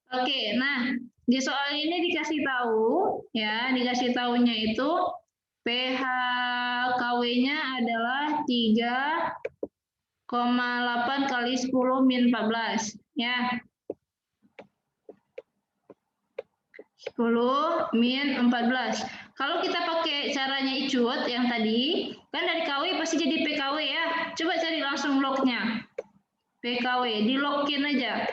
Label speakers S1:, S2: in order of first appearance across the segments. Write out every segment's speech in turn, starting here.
S1: Oke, nah di soal ini dikasih tahu, ya, dikasih tahunya itu pH KW-nya adalah 3,8 kali 10 min 14, ya. 10 min 14. Kalau kita pakai caranya Icut yang tadi, kan dari KW pasti jadi PKW ya. Coba cari langsung lognya. PKW, di login aja.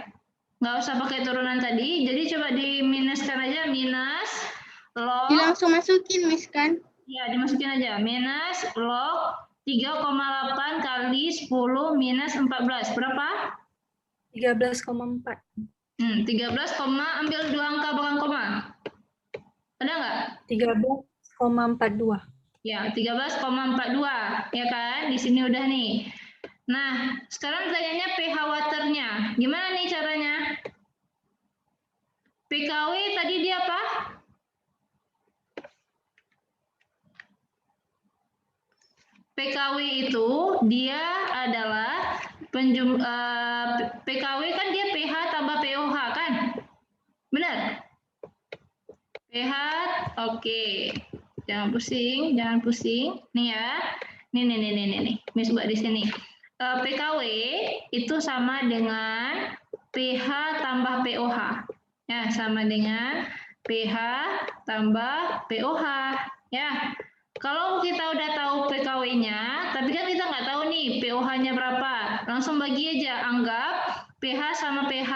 S1: Nggak usah pakai turunan tadi, jadi coba diminuskan aja, minus log.
S2: Langsung masukin, Miss, kan?
S1: Ya, dimasukin aja, minus log 3,8 kali 10 minus 14. Berapa?
S3: 13,4.
S1: 13, ambil 2 angka belakang koma. Ada nggak?
S3: 13,42.
S1: Ya, 13,42. Ya kan? Di sini udah nih. Nah, sekarang tanyanya pH waternya. Gimana nih caranya? PKW tadi dia apa? PKW itu dia adalah PKW kan dia pH tambah POH kan? Benar? pH, oke. Jangan pusing, jangan pusing. Nih ya. Nih. Miss buat di sini. PKW itu sama dengan pH tambah POH. Ya, sama dengan pH tambah POH. Ya. Kalau kita udah tahu PKW-nya, tapi kan kita nggak tahu nih POH-nya berapa. Langsung bagi aja, anggap pH sama pH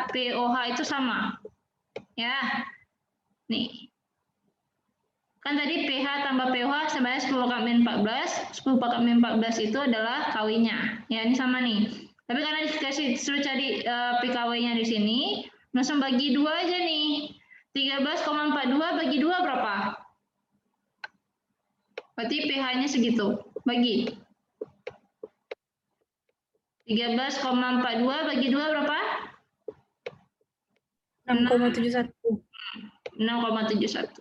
S1: POH itu sama. Ya. Nih. Kan tadi pH tambah pH sebanyak 10 pangkat min 14. 10 pangkat min 14 itu adalah KW-nya. Ya, ini sama nih. Tapi karena dikasih suruh cari PKW-nya di sini, langsung bagi 2 aja nih. 13,42 bagi 2 berapa? Berarti pH-nya segitu. Bagi. 13,42 bagi 2 berapa?
S3: 6,71.
S1: 6,71.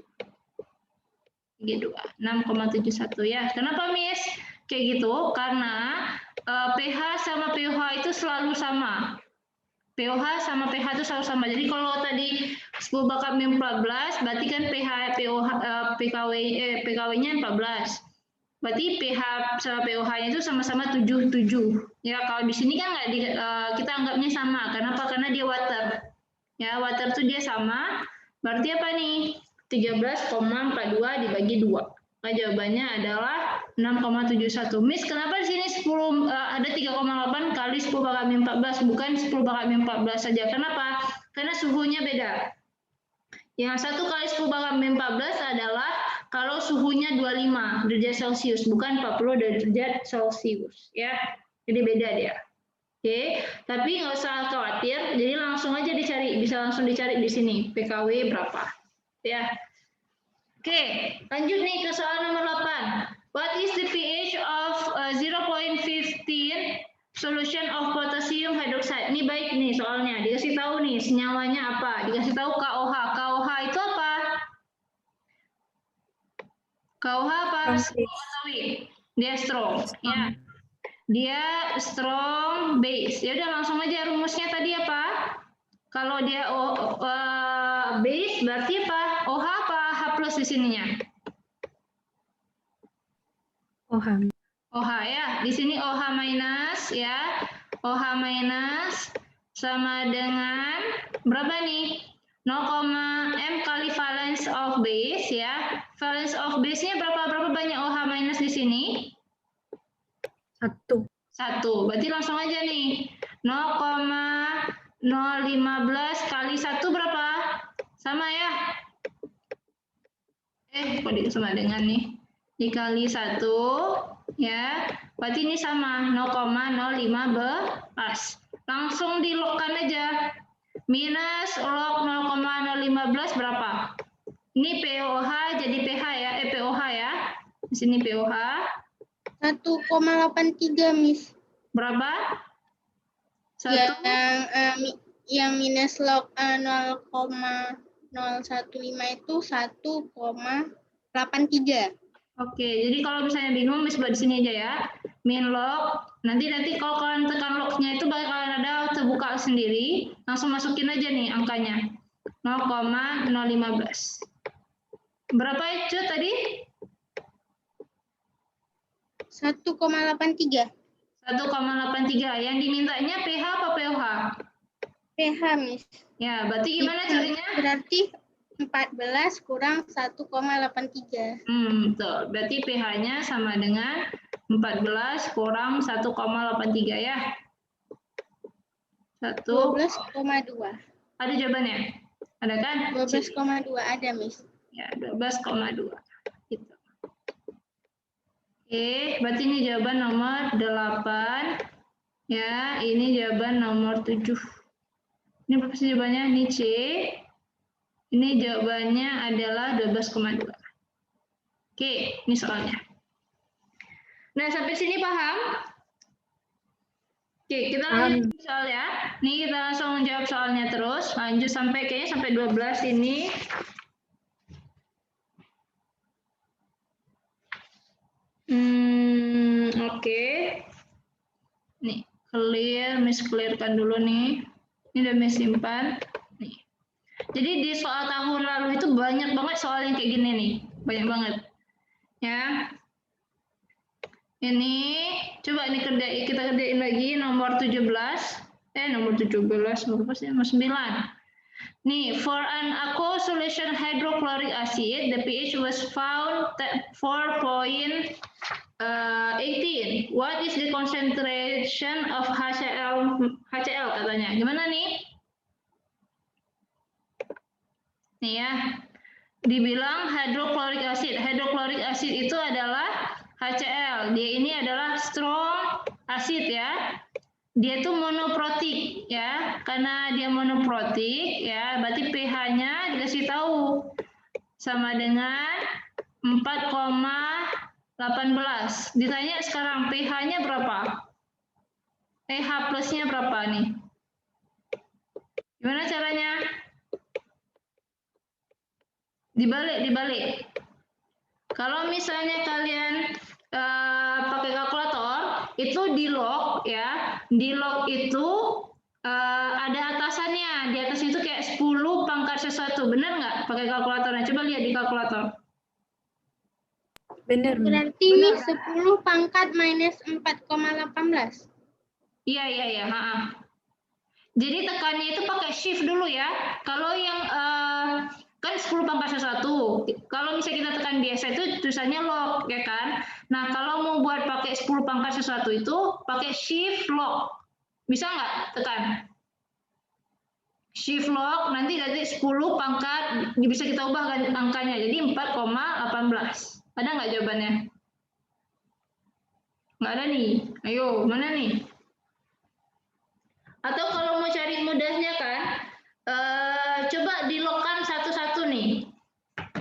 S1: Bagi 2. 6,71 ya. Kenapa, Miss? Kayak gitu, karena pH sama POH itu selalu sama. POH sama pH itu selalu sama. Jadi kalau tadi 10 bakar min 14, berarti kan pH POH PKW-nya 14. Berarti pH sama POH-nya itu sama-sama 77. Ya, kalau di sini kan nggak kita anggapnya sama. Kenapa? Karena dia water. Ya, water itu dia sama. Berarti apa nih? 13,42 dibagi 2. Nah, jawabannya adalah 6,71. Miss, kenapa di sini 10 ada 3,8 kali 10 bakar min 14, bukan 10 bakar min 14 saja. Kenapa? Karena suhunya beda. Yang 1 kali 10 bakar min 14 adalah kalau suhunya 25 derajat Celcius, bukan 40 derajat Celcius. Ya, jadi beda dia. Oke, tapi nggak usah khawatir. Jadi langsung aja dicari, bisa langsung dicari di sini PKW berapa. Ya. Oke, lanjut nih ke soal nomor 8. What is the pH of 0,15 solution of potassium hydroxide? Ini baik nih soalnya. Dikasih tahu nih senyawanya apa. Dikasih tahu KOH. KOH itu apa? KOH apa? Dia strong. Ya. Dia strong base. Ya udah langsung aja rumusnya tadi apa? Kalau dia base berarti apa? OH apa H plus di sininya?
S3: OH.
S1: OH ya. Di sini OH minus ya. OH minus sama dengan berapa nih? 0, M kali valence of base ya. Valence of base-nya berapa banyak OH minus di sini?
S3: 1.
S1: 1. Berarti langsung aja nih. 0,015 kali 1 berapa? Sama ya? Kok sama dengan nih? Dikali 1, ya. Berarti ini sama, 0,015. Langsung dilogkan aja. Minus log 0,015 berapa? Ini POH jadi PH ya, POH ya. Di sini POH.
S2: 1,83, Miss.
S1: Berapa?
S2: Yang minus log 0,015 itu 1,83.
S1: Oke, jadi kalau misalnya bingung, Miss buat di sini aja ya. Min log. Nanti kalau kalian tekan lognya itu bakalan ada buka sendiri, langsung masukin aja nih angkanya. 0,015. Berapa itu tadi?
S2: 1,83.
S1: 1,83. Yang dimintanya pH apa pH?
S2: pH, Miss.
S1: Ya, berarti gimana caranya?
S2: Berarti 14 kurang 1,83.
S1: Betul. Berarti pH-nya sama dengan 14 kurang 1,83 ya.
S2: 12,2.
S1: Ada jawabannya? Ada kan?
S2: 12,2 ada, Miss.
S1: Ya, 12,2. Gitu. Oke, berarti ini jawaban nomor 8. Ya, ini jawaban nomor 7. Ini berapa sih jawabannya? Ini C. Ini jawabannya adalah 12,2. Oke, ini soalnya. Nah, sampai sini paham? Oke, kita lanjut soal ya. Nih kita langsung jawab soalnya terus. Lanjut sampai kayaknya sampai 12 ini. Oke. Nih, clear, Miss clearkan dulu nih. Ini udah Miss simpan. Nih. Jadi di soal tahun lalu itu banyak banget soal yang kayak gini nih. Banyak banget. Ya. Ini coba ini kita kerjain lagi nomor 17. Nomor 17 berapa sih? Nomor 9. Nih, for an aqueous solution hydrochloric acid, the pH was found 4.18. What is the concentration of HCl katanya? Gimana nih? Nih ya. Dibilang hydrochloric acid. Hydrochloric acid itu adalah HCl. Dia ini adalah strong acid ya. Dia itu monoprotik ya. Karena dia monoprotik ya, berarti pH-nya dikasih tahu sama dengan 4,18. Ditanya sekarang pH-nya berapa? pH plusnya berapa nih? Gimana caranya? Dibalik. Kalau misalnya kalian pakai kalkulator, itu di log ya. Di log itu ada atasannya. Di atas itu kayak 10 pangkat sesuatu. Benar nggak pakai kalkulatornya? Coba lihat di kalkulator.
S3: Benar.
S2: Berarti ini 10 pangkat minus 4,18.
S1: Iya. Jadi tekannya itu pakai shift dulu ya. Kalau yang kan 10 pangkat sesuatu. Kalau misalnya kita tekan biasa itu tulisannya log ya kan. Nah, kalau mau buat pakai 10 pangkat sesuatu itu pakai shift log. Bisa nggak tekan? Shift log nanti 10 pangkat bisa kita ubah angkanya jadi 4,18. Ada nggak jawabannya? Nggak ada nih. Ayo, mana nih? Atau kalau mau cari mudahnya kan, coba dilogkan satu-satu nih.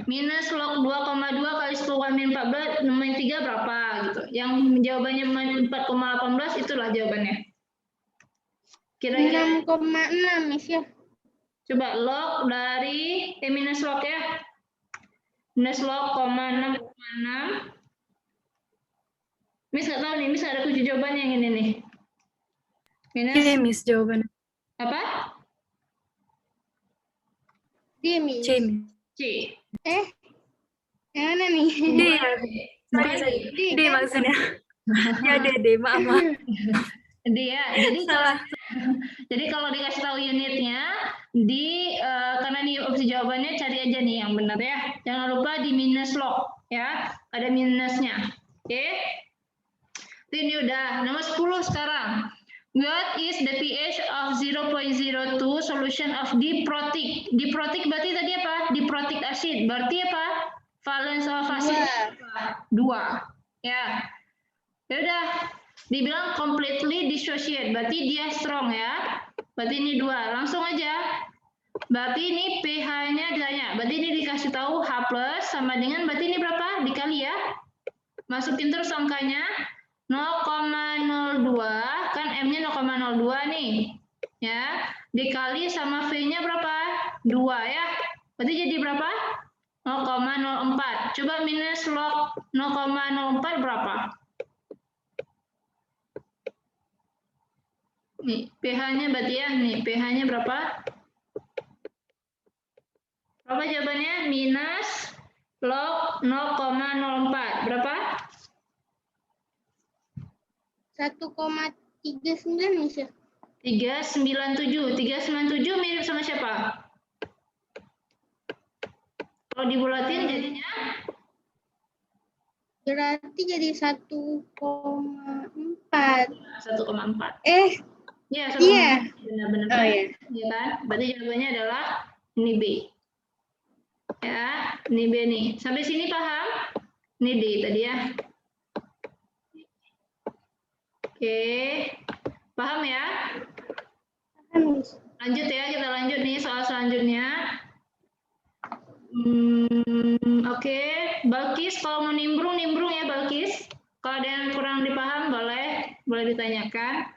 S1: Minus log 2,2 kali 10 kali 14, min 3 berapa gitu. Yang jawabannya min 4,18 itulah jawabannya. Kira-kira
S2: 6,6, Miss ya.
S1: coba log dari minus log ya. Minus log 6,6. Miss nggak tahu nih, Miss ada kunci jawabannya yang ini nih. Minus
S3: C, Miss jawabannya.
S1: apa?
S2: D, Miss.
S3: C, Miss.
S1: C.
S2: Yang mana nih?
S3: D ya. Sorry. D maksudnya. Ya D, maaf.
S1: Dia. Jadi
S3: Salah.
S1: jadi kalau dikasih tahu unitnya karena ini opsi jawabannya cari aja nih yang benar ya. Jangan lupa di minus log ya. Ada minusnya. Oke. Ini udah nomor 10 sekarang. What is the pH of 0.02 solution of diprotic? Diprotic berarti tadi apa? Diprotic acid. Berarti apa? Valence of acid 2. Ya. Ya udah. Dibilang completely dissociate. Berarti dia strong ya. Berarti ini 2. Langsung aja. Berarti ini pH-nya ditanya. Berarti ini dikasih tahu H+ sama dengan berarti ini berapa? Dikali ya. Masukin terus angkanya. 0,02 kan M-nya 0,02 nih ya, dikali sama V-nya berapa? 2 ya, berarti jadi berapa? 0,04. Coba minus log 0,04 berapa? Nih, pH-nya berarti ya, nih pH-nya berapa? Apa jawabannya? Minus log 0,04. Berapa?
S2: 1,39 Miss ya.
S1: 397. 397 mirip sama siapa? Kalau dibulatin jadinya?
S2: Berarti jadi 1,4.
S1: 1,4. Ya,
S2: Iya.
S1: benar-benar.
S2: Oh, iya.
S1: Ya kan? Berarti jawabannya adalah ini B. Ya, ini B nih. Sampai sini paham? Ini D tadi ya. Oke. Paham ya?
S2: Paham, Miss.
S1: Lanjut ya, kita lanjut nih soal selanjutnya. Oke, Balkis kalau mau nimbrung ya Balkis. Kalau ada yang kurang dipaham boleh ditanyakan.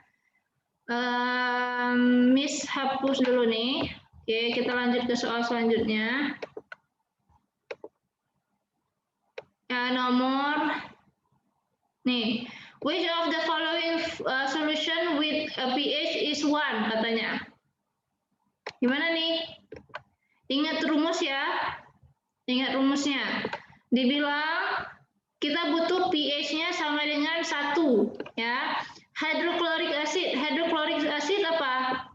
S1: Miss hapus dulu nih. Oke, kita lanjut ke soal selanjutnya. Nomor nih, which of the following solution with a pH is 1 katanya. Gimana nih? Ingat rumus ya. Ingat rumusnya. Dibilang kita butuh pH-nya sama dengan 1 ya. Hydrochloric acid apa?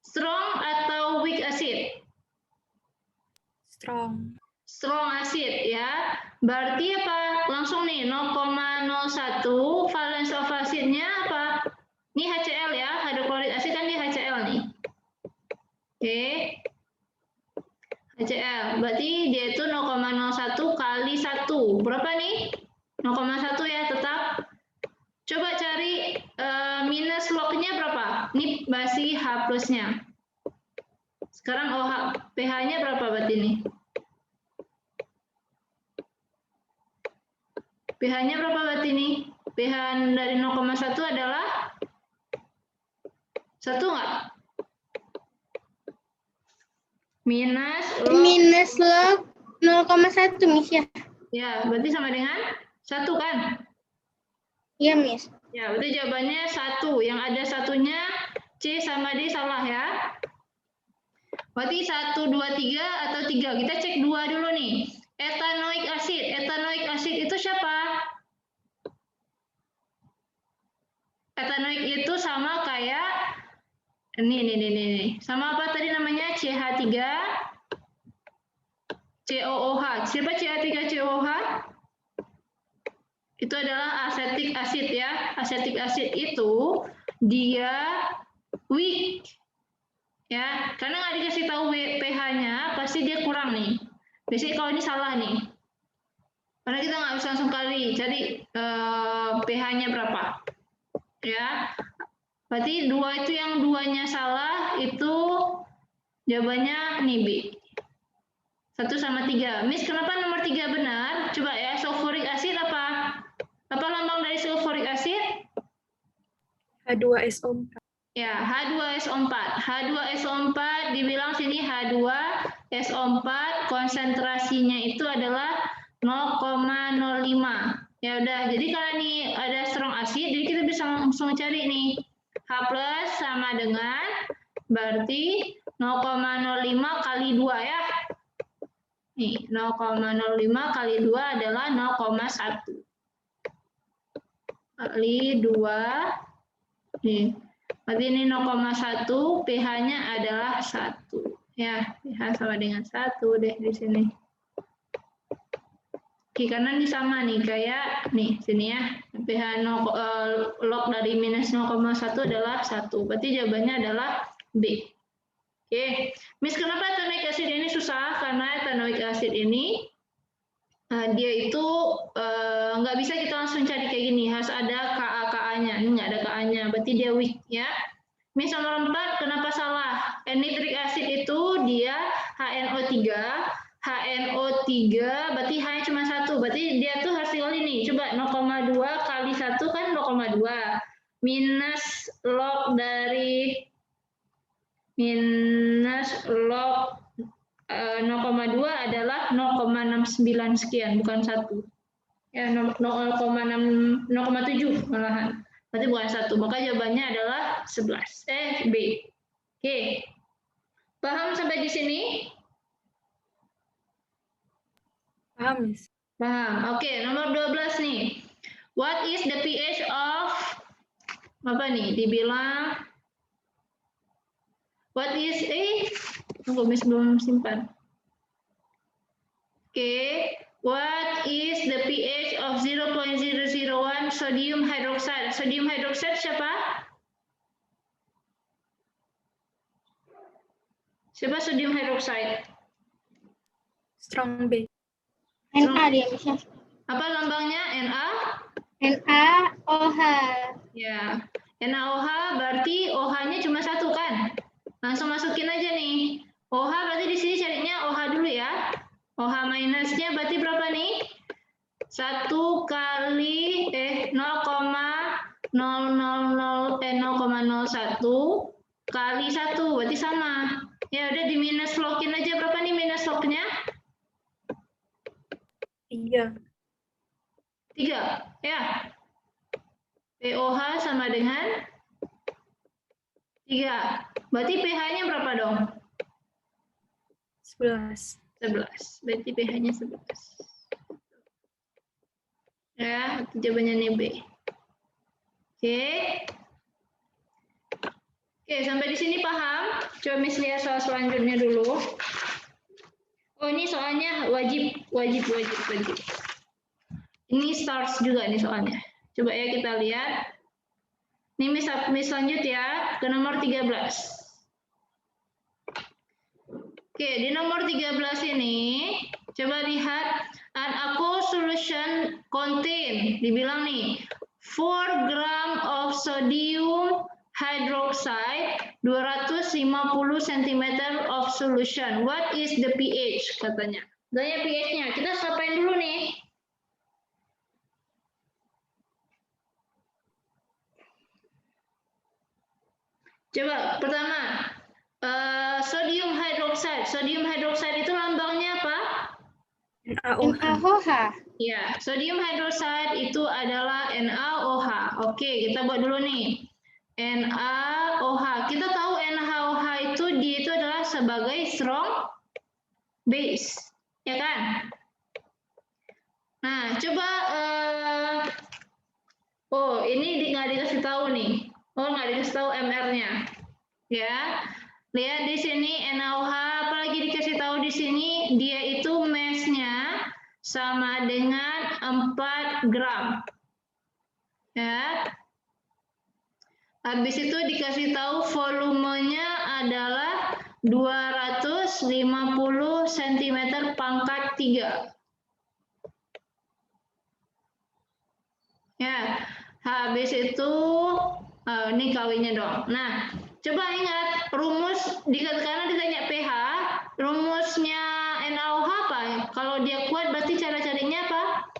S1: Strong atau weak acid?
S3: Strong.
S1: Strong acid ya. Berarti apa? Langsung nih 0,01 valence of acidnya apa? Ini HCl ya, hydrochloric acid kan dia HCl nih. Oke. HCl. Berarti dia itu 0,01 kali 1. Berapa nih? 0,1 ya tetap. Coba cari minus log-nya berapa? Ini masih H plusnya. Sekarang OH, pH-nya berapa berarti ini? pH-nya berapa berarti ini? pH dari 0,1 adalah 1 nggak?
S2: Minus log 0,1 Miss ya.
S1: Ya, berarti sama dengan 1 kan?
S2: Iya Miss.
S1: Ya, berarti jawabannya 1. Yang ada satunya C sama D salah ya. Berarti 1, 2, 3 atau 3. Kita cek 2 dulu nih. Ethanoic acid. Ethanoic acid itu siapa? Ethanoic itu sama kayak ini. Sama apa tadi namanya? CH3 COOH. Siapa CH3 COOH? Itu adalah acetic acid ya. Acetic acid itu dia weak. Ya, karena nggak dikasih tahu pH-nya, pasti dia kurang nih. Biasanya kalau ini salah nih. Karena kita nggak bisa langsung kali, jadi pH-nya berapa. Ya, berarti 2 itu yang 2-nya salah, itu jawabannya nih B. 1 sama 3. Miss, kenapa nomor 3 benar? Coba ya, sulfuric acid apa? Apa lambang dari sulfuric acid?
S3: H2SO4.
S1: Ya, H2SO4. H2SO4 dibilang sini H2SO4 konsentrasinya itu adalah 0,05. Ya udah, jadi kalau ini ada strong acid, jadi kita bisa langsung cari nih. H plus sama dengan berarti 0,05 kali 2 ya. Nih, 0,05 kali 2 adalah 0,1. Kali 2. Nih. Berarti ini 0,1, pH-nya adalah 1. Ya, pH sama dengan 1 deh di sini. Kiri kanan ini sama nih, kayak nih, sini ya. pH log dari minus 0,1 adalah 1. Berarti jawabannya adalah B. Oke, Miss, kenapa ethanoic acid ini susah? Karena ethanoic acid ini dia itu nggak bisa kita langsung cari kayak gini, harus ada Ka-Ka-nya. Ini nggak ada Ka-nya, berarti dia weak ya. Miss nomor 4, kenapa salah? Nitric acid itu dia HNO3, berarti H-nya cuma 1, berarti dia tuh harus dikali nih. Coba 0,2 kali 1 kan 0,2. Minus log dari minus log 0,2 adalah 0,69 sekian, bukan 1. Ya, 0,7 malahan. Berarti bukan 1. Maka jawabannya adalah 11. B. Oke. Paham sampai di sini?
S3: Paham, Miss.
S1: Paham. Oke, nomor 12 nih. What is the pH of apa nih? Dibilang what is tunggu Miss belum simpan. Oke, what is the pH of 0.001 sodium hydroxide? Sodium hydroxide siapa? Siapa sodium hydroxide?
S3: Strong base.
S2: Na dia bisa.
S1: Apa lambangnya? Na?
S2: NaOH.
S1: Ya, NaOH berarti OH-nya cuma 1 kan? Langsung masukin aja nih. OH berarti di sini carinya OH dulu ya. OH minusnya berarti berapa nih? 1 kali 0,001 kali 1 berarti sama. Ya udah di minus login aja, berapa nih minus lognya?
S3: 3.
S1: 3 ya. POH sama dengan 3. Berarti pH-nya berapa dong?
S3: 11.
S1: 11. Berarti pH-nya 11. Ya, jawabannya nih B. Oke. Oke, sampai di sini paham? Coba Miss lihat soal selanjutnya dulu. Oh, ini soalnya wajib. Ini stars juga nih soalnya. Coba ya kita lihat. Ini Miss lanjut ya ke nomor 13. Oke, di nomor 13 ini coba lihat an aqueous solution contain, dibilang nih 4 gram of sodium hydroxide 250 cm of solution. What is the pH katanya? Tanya pH-nya. Kita sapain dulu nih. Coba pertama, sodium hydroxide. Sodium hydroxide itu lambangnya apa?
S2: NaOH.
S1: Ya, sodium hydroxide itu adalah NaOH. Oke, kita buat dulu nih. NaOH. Kita tahu NaOH itu dia itu adalah sebagai strong base, ya kan? Nah, coba oh, ini nggak dikasih tahu nih. Oh, nggak dikasih tahu MR-nya. Ya. Lihat di sini NaOH, apalagi dikasih tahu di sini dia itu mass-nya sama dengan 4 gram. Ya. Habis itu dikasih tahu volumenya adalah 250 cm pangkat 3. Ya. Habis itu ini kawinnya dong. Nah, coba ingat rumus karena ditanya pH, rumusnya NaOH apa? Kalau dia kuat berarti cara carinya apa?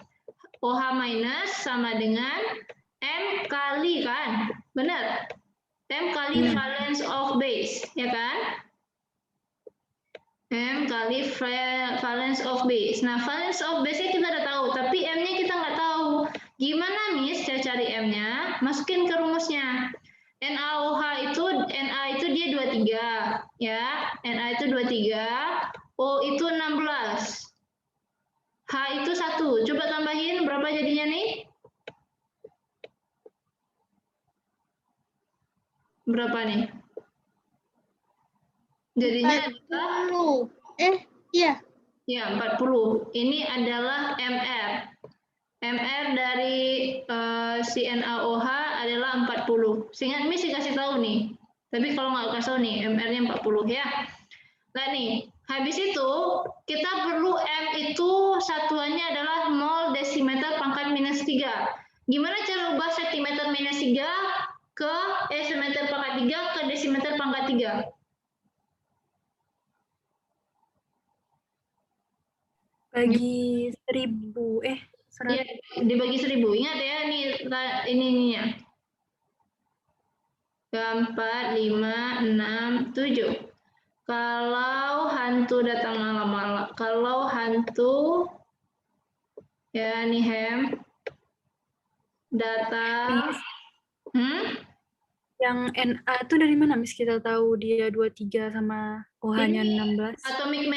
S1: OH minus sama dengan M kali kan? Benar? M kali valence of base, ya kan? M kali valence of base. Nah, valence of base-nya kita udah tahu, tapi M-nya kita nggak tahu. Gimana, Miss, cara cari M-nya? Masukin ke rumusnya. NaOH itu, Na itu dia 23, ya. Na itu 23, O itu 16. H itu 1. Coba tambahin berapa jadinya nih? Berapa nih? Jadinya adalah
S2: 40. Iya.
S1: Ya, 40. Ini adalah MR. MR dari si NaOH adalah 40. Seingat Miss dikasih tahu nih. Tapi kalau nggak kasih tahu nih, MR-nya 40 ya. Nah nih, habis itu kita perlu M itu satuannya adalah mol desimeter pangkat minus 3. Gimana cara ubah sentimeter minus 3 ke desimeter pangkat 3 ke desimeter pangkat 3?
S3: Bagi 1000.
S1: Ya, dibagi 1000. Ingat ya, ininya. 4, 5, 6, 7. Kalau hantu datang malam-malam, kalau hantu ya nih Hem datang
S3: Yang Na itu dari mana, Miss? Kita tahu dia 23 sama OH-nya 16.
S1: Atomic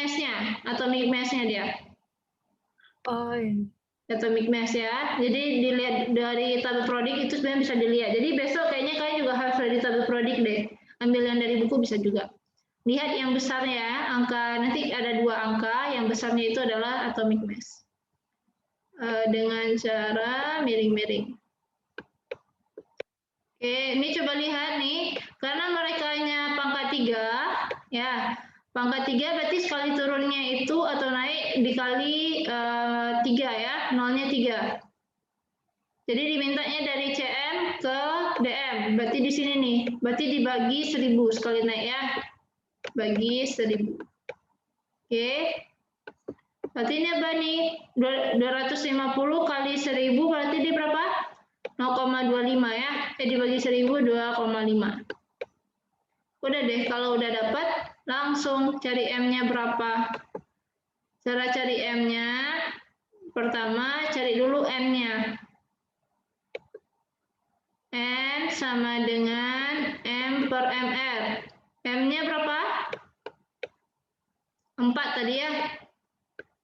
S1: mass-nya dia.
S3: Oh, iya.
S1: Atomic mass ya. Jadi dilihat dari tabel prodik itu sebenarnya bisa dilihat. Jadi besok kayaknya kalian juga harus dari tabel prodik deh. Ambil yang dari buku bisa juga. Lihat yang besarnya, angka nanti ada 2 angka, yang besarnya itu adalah atomic mass. Dengan cara miring-miring. Oke, ini coba lihat nih, karena merekanya pangkat 3, ya, pangkat 3 berarti sekali turunnya itu atau naik dikali 3 ya, nolnya 3. Jadi dimintanya dari CM ke DM, berarti di sini nih, berarti dibagi 1000 sekali naik ya, bagi 1000. Oke, berarti ini apa nih, 250 kali 1000 berarti di berapa? 0,25 ya, dibagi 1000 2,5. Udah deh, kalau udah dapat langsung cari M-nya berapa. Cara cari M-nya, pertama cari dulu N-nya. N sama dengan M per MR. M-nya berapa? 4 tadi ya.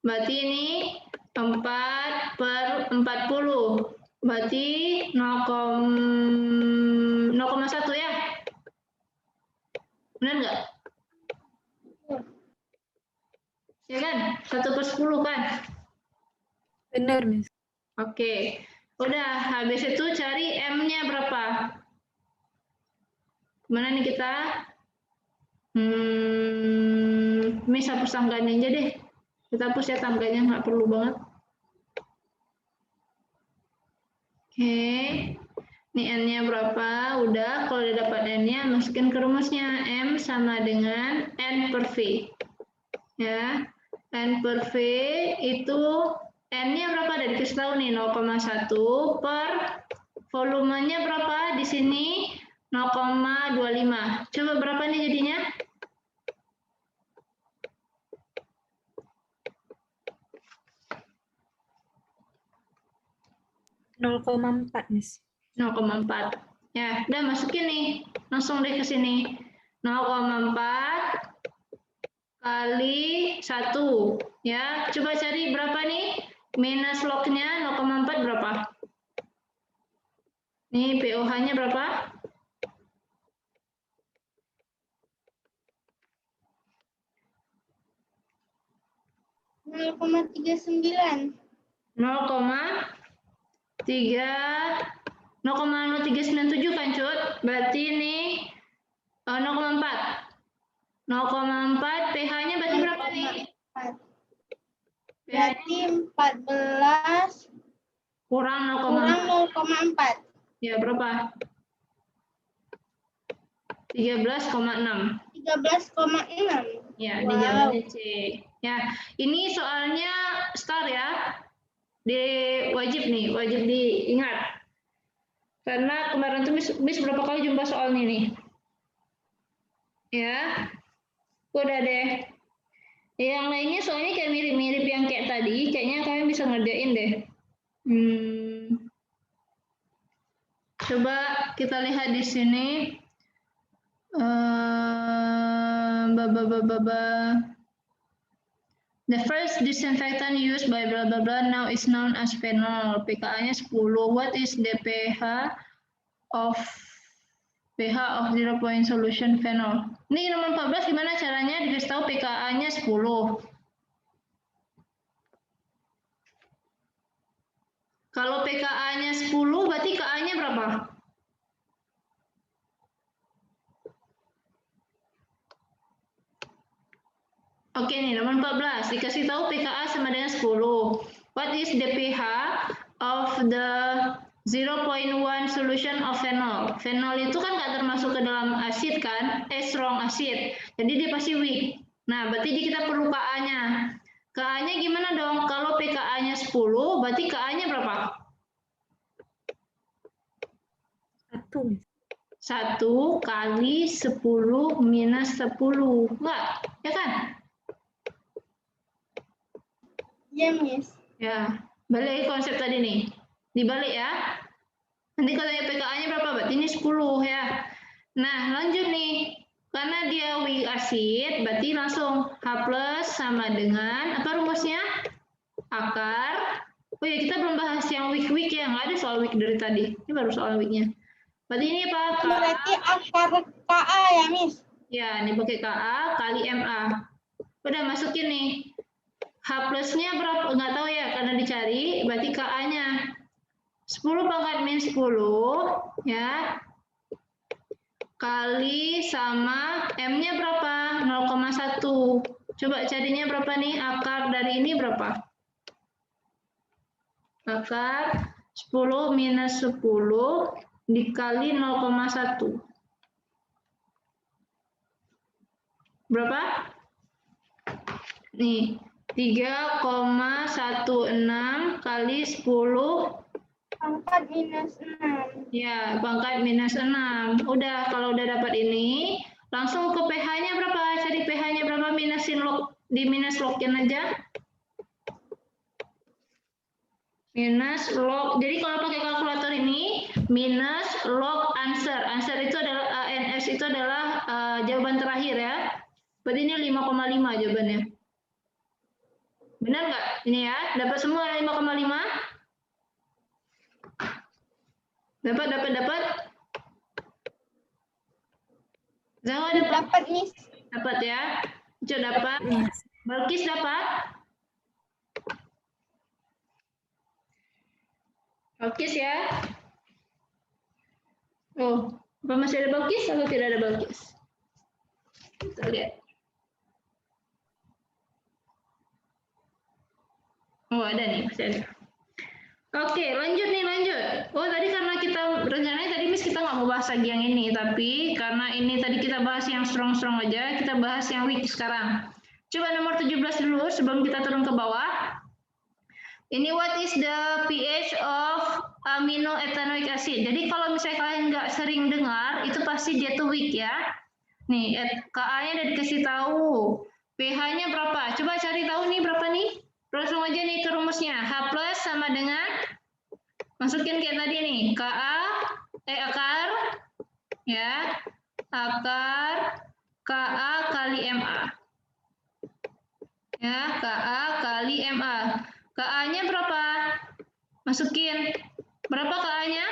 S1: Berarti ini 4 per 40. Berarti 0,1 ya? Benar nggak? Ya kan? 1/10 kan?
S3: Benar, Miss.
S1: Oke. Udah, habis itu cari M-nya berapa? Mana nih kita? Miss hapus tanggalnya aja deh. Kita hapus ya tanggalnya, nggak perlu banget. Oke. Ini N-nya berapa? Udah, kalau udah dapat N-nya, masukin ke rumusnya. M sama dengan N per V. Ya, N per V itu N-nya berapa? Dari dikasih tahu nih, 0,1 per volumenya berapa? Di sini 0,25. Coba berapa nih jadinya?
S3: .4, Miss.
S1: 0,4. Ya, udah masukin nih. Langsung deh ke sini. 0,4 kali 1. Ya, coba cari berapa nih? Minus log-nya 0,4 berapa? Nih POH-nya berapa?
S2: 0,39.
S1: 0,0397 kan, Cut? Berarti ini 0,4. 0,4 pH-nya berarti berapa nih?
S2: Berarti 14
S1: Kurang
S2: kurang
S1: 0,4.
S2: 0,4.
S1: Ya, berapa? 13,6.
S2: 13,6.
S1: Ya,
S2: Wow.
S1: di jawabannya C. Ya, ini soalnya star ya. Wajib nih, wajib diingat. Karena kemarin tuh Miss berapa kali jumpa soal ini nih. Ya, udah deh. Yang lainnya soalnya kayak mirip-mirip yang kayak tadi, kayaknya kalian bisa ngerjain deh. Coba kita lihat di sini. The first disinfectant used by blah blah blah now is known as phenol. pKa-nya 10. What is the pH of 0 point solution phenol? Ini nomor 14 gimana caranya dikasih tahu pKa-nya 10. Kalau pKa-nya 10 berarti Ka-nya berapa? Oke nih, nomor 14. Dikasih tahu pKa sama dengan 10. What is the pH of the 0.1 solution of phenol? Phenol itu kan nggak termasuk ke dalam asid kan? Strong acid. Jadi dia pasti weak. Nah, berarti kita perlu Ka-nya. Ka-nya gimana dong? Kalau pKa-nya 10, berarti Ka-nya berapa?
S3: 1.
S1: 1 kali 10 minus 10. Enggak? Ya kan?
S2: Ya, Miss.
S1: Ya, balik konsep tadi nih. Dibalik ya. Nanti kalau pKa-nya berapa? Berarti ini 10 ya. Nah, lanjut nih. Karena dia weak acid, berarti langsung H plus sama dengan, apa rumusnya? Akar. Oh ya, kita belum bahas yang weak ya. Nggak ada soal weak dari tadi. Ini baru soal weaknya. Berarti ini apa?
S2: Berarti akar KA ya, Miss?
S1: Ya, ini pakai KA kali MA. Udah masukin nih. H plusnya berapa? Nggak tahu ya, karena dicari. Berarti KA-nya 10 pangkat min 10 ya kali sama M-nya berapa? 0,1. Coba carinya berapa nih? Akar dari ini berapa? Akar 10 minus 10 dikali 0,1. Berapa? Nih, 3,16 kali 10
S2: Pangkat minus 6.
S1: ya, pangkat minus 6. Udah, kalau udah dapat ini, langsung ke pH-nya berapa? Cari pH-nya berapa, minusin log, di minus login aja. Minus log, jadi kalau pakai kalkulator ini, minus log answer. Answer itu adalah, ANS itu adalah jawaban terakhir ya. Berarti ini 5,5 jawabannya. Benar nggak? Ini ya, dapat semua 5,5? Dapat. Zawa
S2: Dapat, Miss.
S1: Dapat ya. Ucu dapat. Balkis dapat. Balkis ya. Oh, apa masih ada Balkis atau tidak ada Balkis? Kita lihat. Oh, ada nih, masih ada. Oke, lanjut. Oh, tadi karena kita rencananya tadi Miss kita nggak mau bahas lagi yang ini, tapi karena ini tadi kita bahas yang strong aja, kita bahas yang weak sekarang. Coba nomor 17 dulu sebelum kita turun ke bawah. Ini what is the pH of amino ethanoic acid? Jadi kalau misalnya kalian nggak sering dengar, itu pasti dia tuh weak ya. Nih, Ka-nya udah dikasih tahu. pH-nya berapa? Coba cari tahu nih berapa nih? Langsung aja nih ke rumusnya. H plus sama dengan, masukin kayak tadi nih, akar, ya, akar Ka kali Ma. Ya, Ka kali Ma. Ka-nya berapa? Masukin. Berapa Ka-nya?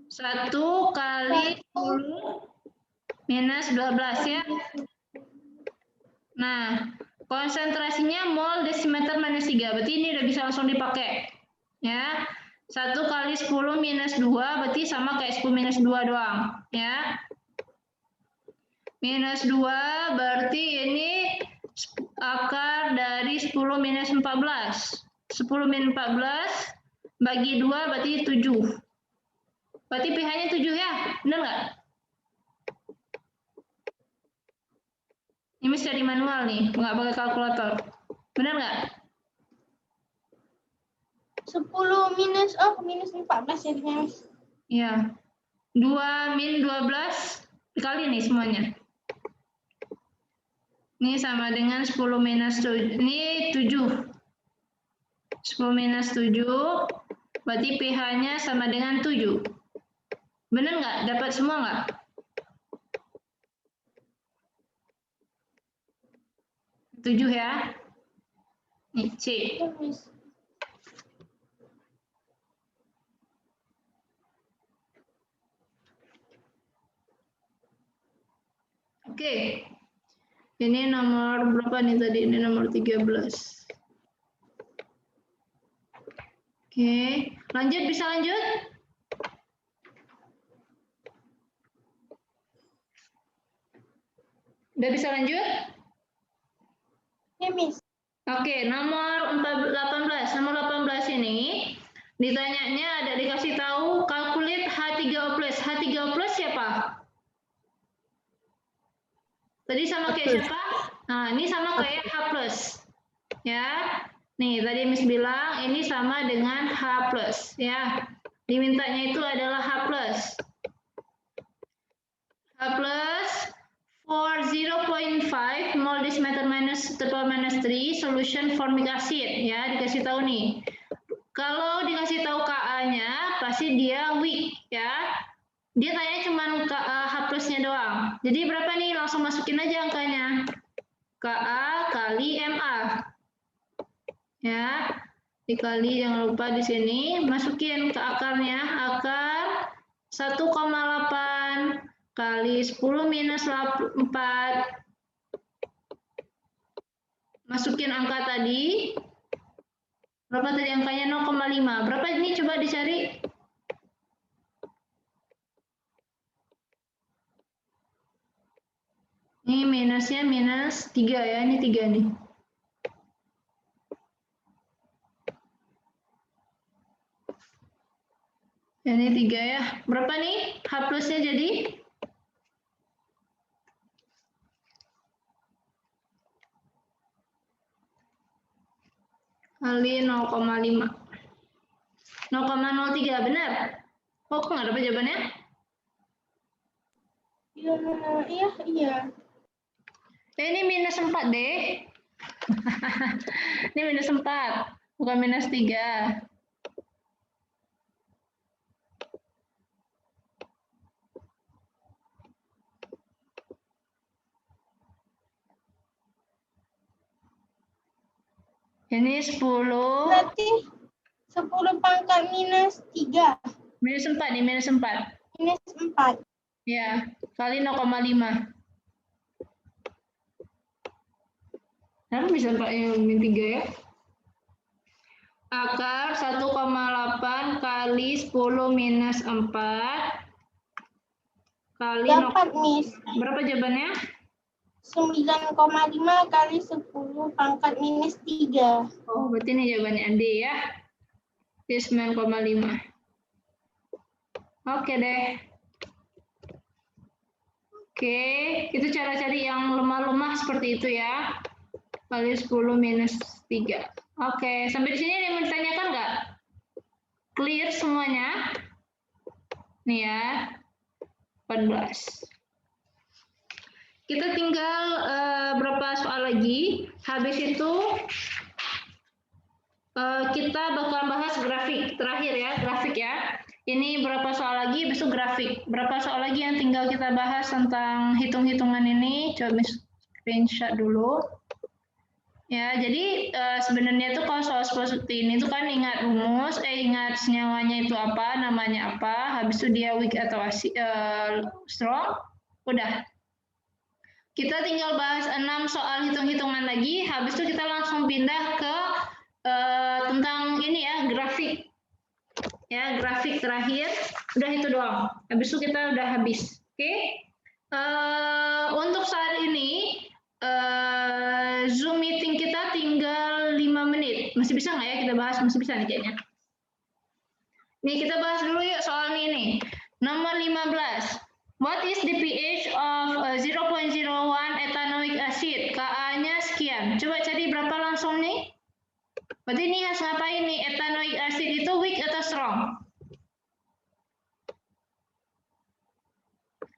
S1: 1 kali 10 minus 12 ya. Nah, konsentrasinya mol desimeter minus 3. Berarti ini udah bisa langsung dipakai. Ya. 1 kali 10 minus 2 berarti sama kayak 10 minus 2 doang. Ya. Minus 2 berarti ini akar dari 10 minus 14. 10 minus 14 bagi 2 berarti 7. Berarti pH-nya 7 ya? Benar nggak? Ini dari manual nih, nggak pakai kalkulator. Benar nggak?
S2: 10 minus, minus 14 jadinya, Miss.
S1: Iya. 2 min 12 dikali nih semuanya. Ini sama dengan 10 minus 7. Ini 7. 10 minus 7, berarti pH-nya sama dengan 7. Benar nggak? Dapat semua nggak? Tujuh ya. Ini C. Oke. Ini nomor berapa nih tadi? Ini nomor 13. Oke. Lanjut, bisa lanjut? Udah bisa lanjut?
S2: Ya, Miss.
S1: Oke, nomor 18. Nomor 18 ini ditanyanya ada dikasih tahu calculate H3O+. H3O+ siapa? Tadi sama kayak siapa? Nah, ini sama kayak H+. Ya. Nih, tadi Miss bilang ini sama dengan H+, ya. Dimintanya itu adalah H+. H+ for 0.5 mol desimeter minus 10⁻³ solution formic acid, ya, dikasih tahu nih. Kalau dikasih tahu KA-nya, pasti dia weak ya. Dia tanya cuma H plusnya doang. Jadi berapa nih? Langsung masukin aja angkanya. KA kali MA. Ya, dikali, jangan lupa di sini masukin ke akarnya. Akar 1,8 kali 10 minus 4. Masukin angka tadi. Berapa tadi angkanya? 0,5. Berapa ini? Coba dicari. Ini minusnya minus 3 ya. Ini 3 nih. Ini 3 ya. Berapa nih? H plusnya jadi? Kali 0,5. 0,03, benar? Oh, kok nggak dapat jawabannya?
S2: Iya.
S1: Ini minus 4 deh. Ini minus 4, bukan minus 3. Ini 10.
S2: Berarti 10 pangkat minus 3.
S1: Minus 4 nih, minus 4.
S2: Minus 4.
S1: Ya, kali 0,5. Kenapa bisa 4 min 3 ya? Akar 1,8 kali 10 minus 4 kali
S2: Dapat, Miss.
S1: Berapa jawabannya?
S2: 9,5 kali 10 pangkat minus 3.
S1: Oh, berarti ini jawabannya D ya. D 9,5. Oke deh. Oke, itu cara cari yang lemah-lemah seperti itu ya. Kali 10 minus 3. Oke, sampai di sini ada yang mau ditanyakan nggak? Clear semuanya? Nih ya, 14. Kita tinggal berapa soal lagi. Habis itu kita bakal bahas grafik terakhir ya, grafik ya. Ini berapa soal lagi, besok grafik. Berapa soal lagi yang tinggal kita bahas tentang hitung-hitungan ini. Coba screenshot dulu. Ya, jadi sebenarnya tuh kalau soal seperti ini tuh kan ingat rumus, ingat senyawanya itu apa, namanya apa, habis itu dia weak atau strong, udah. Kita tinggal bahas 6 soal hitung-hitungan lagi, habis itu kita langsung pindah ke tentang ini ya, grafik. Ya, grafik terakhir, udah itu doang. Habis itu kita udah habis. Oke? Untuk saat ini, Zoom meeting kita tinggal 5 menit. Masih bisa nggak ya kita bahas? Masih bisa nih kayaknya. Nih, kita bahas dulu yuk soal ini. Nomor 15. What is the pH of 0.01 ethanoic acid? Ka-nya sekian. Coba cari berapa langsung nih? Berarti ini harus ngapain nih? Ethanoic acid itu weak atau strong?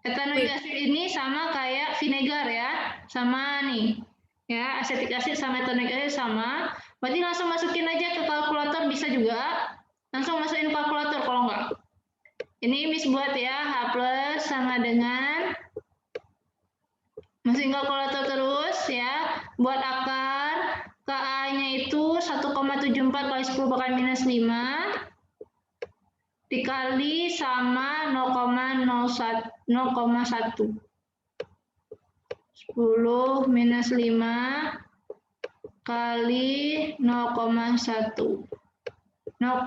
S1: Ethanoic acid ini sama kayak vinegar ya, sama nih. Ya, acetic acid sama ethanoic acid sama. Berarti langsung masukin aja ke kalkulator, bisa juga. Langsung masukin kalkulator kalau enggak. Ini Miss buat ya, H plus sama dengan masukin kalkulator terus ya. Buat akar, Ka-nya itu 1,74 kali 10 pangkat minus 5 dikali sama 0,1. 10 minus 5 kali 0,1. 0,01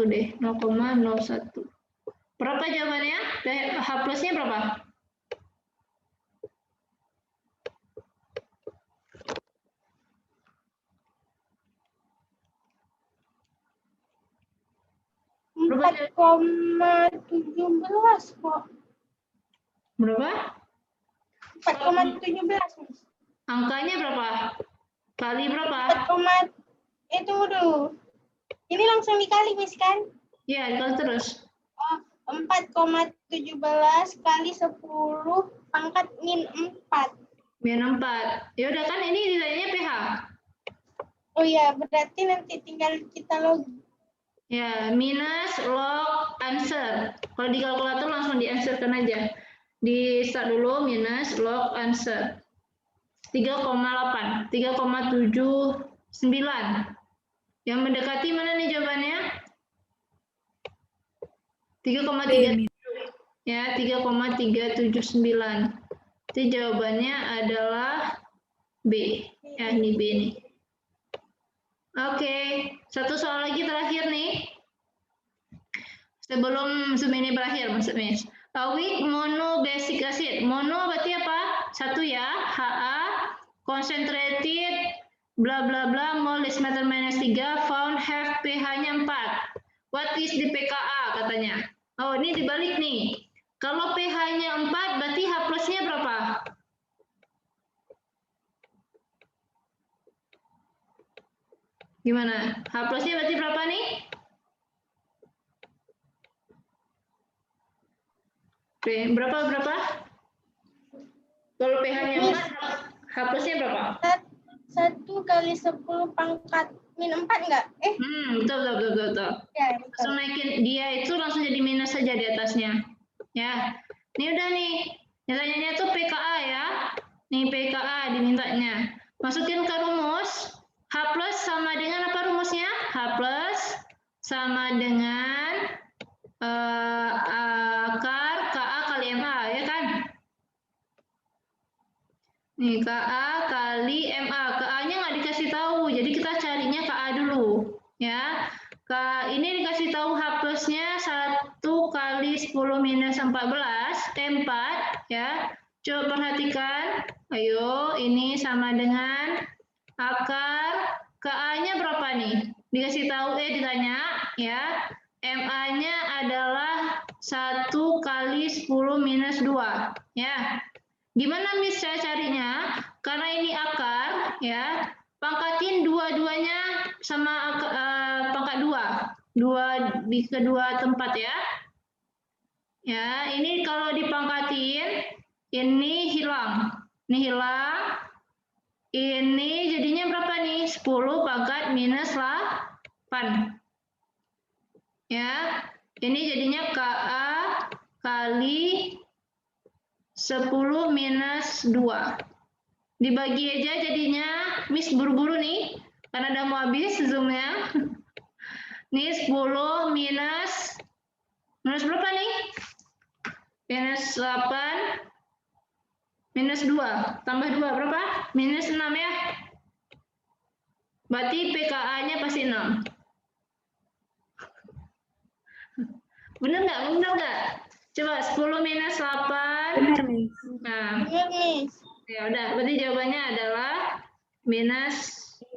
S1: deh, 0,01. Berapa jawabannya? H plusnya berapa? Berapa?
S2: 4,17 kok.
S1: Berapa?
S2: 4,17.
S1: Angkanya berapa? Kali berapa?
S2: Tunggu dulu. Ini langsung dikali, Miss, kan?
S1: Iya, dikali terus.
S2: 4,17 kali 10 pangkat min 4.
S1: Min 4. Ya udah kan ini nilainya pH.
S2: Oh iya, berarti nanti tinggal kita log.
S1: Ya, minus log answer. Kalau di kalkulator langsung di answerkan aja. Di start dulu minus log answer. 3,8, 3,79. Yang mendekati mana nih jawabannya? 3,3.
S3: B, Miss.
S1: Ya, 3,379. Jadi jawabannya adalah B. Ya, ini B nih. Oke, satu soal lagi terakhir nih. Sebelum Zoom ini berakhir, maksudnya. Weak mono basic acid. Mono berarti apa? Satu ya, Ha, concentrated, bla bla bla, mol decimeter minus 3, found have pH-nya 4. What is the pKa katanya? Oh, ini dibalik nih. Kalau pH-nya 4, berarti H plus-nya berapa? Gimana? H plus-nya berarti berapa nih? Oke, berapa? Kalau pH-nya 4, H plus-nya berapa?
S2: 1 kali 10 pangkat min 4 enggak?
S1: Betul.
S2: Ya,
S1: Langsung naikin dia itu langsung jadi minus saja di atasnya. Ya. Ini udah nih. Nilainya tuh pKa ya. Nih pKa dimintanya. Masukin ke rumus. H plus sama dengan apa rumusnya? H plus sama dengan akar Ka kali Ma, ya kan? Nih, Ka kali Ma. Ka-nya nggak dikasih tahu, jadi kita carinya Ka dulu. Ya, ini dikasih tahu H plusnya 1 kali 10 minus 14, 4, ya. Coba perhatikan, ayo, ini sama dengan akar, Ka-nya berapa nih? Dikasih tahu, ditanya, ya. Ma-nya adalah 1 kali 10 minus 2, ya. Gimana Miss saya carinya? Karena ini akar, ya, pangkatin dua-duanya sama pangkat 2 di kedua tempat ya. Ya, ini kalau dipangkatin, ini hilang. Ini hilang. Ini jadinya berapa nih? 10 pangkat minus 8. Ya, ini jadinya Ka kali 10 minus 2. Dibagi aja jadinya, Miss buru-buru nih, karena udah mau habis Zoom-nya. Nih 10 minus berapa nih? Minus 8, minus 2, tambah 2 berapa? Minus 6 ya. Berarti pKa-nya pasti 6. Bener nggak? Coba 10 minus 8.
S3: Benar, Miss.
S1: Nah,
S2: benar, Miss.
S1: ya udah, berarti jawabannya adalah minus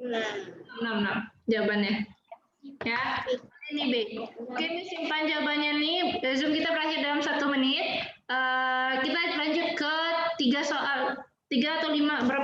S1: 6 jawabannya. Ya, ini B. Oke, ini simpan jawabannya nih. Zoom kita berakhir dalam 1 menit. Kita lanjut ke 3 soal, 3 atau 5 berapa?